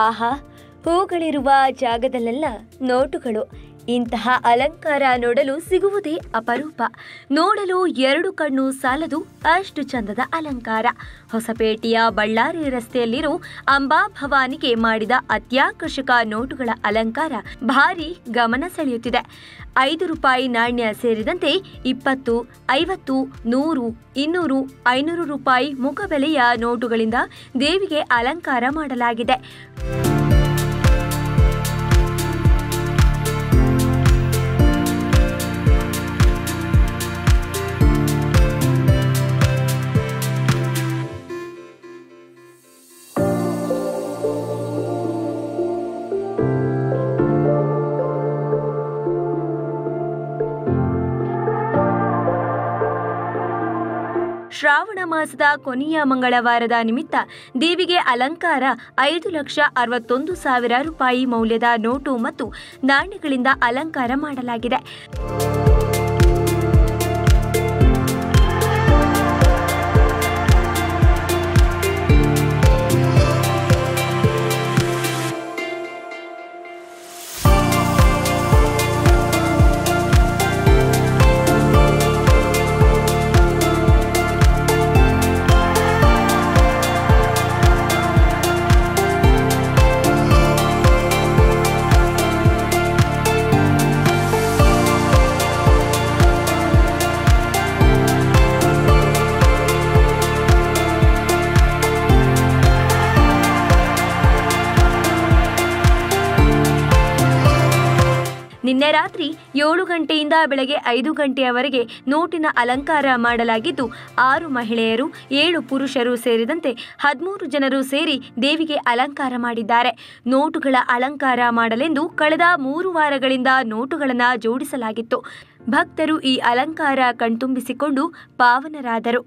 ಆಹಾ, ಹೂಗಳಿರುವ ಜಾಗದಲ್ಲೆಲ್ಲ ನೋಟುಗಳು. ಇಂತಹ ಅಲಂಕಾರ ನೋಡಲು ಸಿಗುವುದೇ ಅಪರೂಪ. ನೋಡಲು ಎರಡು ಕಣ್ಣು ಸಾಲದು, ಅಷ್ಟು ಚಂದದ ಅಲಂಕಾರ. ಹೊಸಪೇಟೆಯ ಬಳ್ಳಾರಿ ರಸ್ತೆಯಲ್ಲಿರೋ ಅಂಬಾಭವಾನಿಗೆ ಮಾಡಿದ ಅತ್ಯಾಕರ್ಷಕ ನೋಟುಗಳ ಅಲಂಕಾರ ಭಾರಿ ಗಮನ ಸೆಳೆಯುತ್ತಿದೆ. 5 ರೂಪಾಯಿ ನಾಣ್ಯ ಸೇರಿದಂತೆ 20, 50, 100, 200, 500 ರೂಪಾಯಿ ಮುಖಬೆಲೆಯ ನೋಟುಗಳಿಂದ ದೇವಿಗೆ ಅಲಂಕಾರ ಮಾಡಲಾಗಿದೆ. ಶ್ರಾವಣ ಮಾಸದ ಕೊನೆಯ ಮಂಗಳವಾರದ ನಿಮಿತ್ತ ದೇವಿಗೆ ಅಲಂಕಾರ 5,61,000 ರೂಪಾಯಿ ಮೌಲ್ಯದ ನೋಟು ಮತ್ತು ನಾಣ್ಯಗಳಿಂದ ಅಲಂಕಾರ ಮಾಡಲಾಗಿದೆ. ನಿನ್ನೆ ರಾತ್ರಿ 7 ಗಂಟೆಯಿಂದ ಬೆಳಗ್ಗೆ 5 ಗಂಟೆಯವರೆಗೆ ನೋಟಿನ ಅಲಂಕಾರ ಮಾಡಲಾಗಿದ್ದು 6 ಮಹಿಳೆಯರು 7 ಪುರುಷರು ಸೇರಿದಂತೆ 13 ಜನರು ಸೇರಿ ದೇವಿಗೆ ಅಲಂಕಾರ ಮಾಡಿದ್ದಾರೆ. ನೋಟುಗಳ ಅಲಂಕಾರ ಮಾಡಲೆಂದು ಕಳೆದ 3 ವಾರಗಳಿಂದ ನೋಟುಗಳನ್ನು ಜೋಡಿಸಲಾಗಿತ್ತು. ಭಕ್ತರು ಈ ಅಲಂಕಾರ ಕಣ್ತುಂಬಿಸಿಕೊಂಡು ಪಾವನರಾದರು.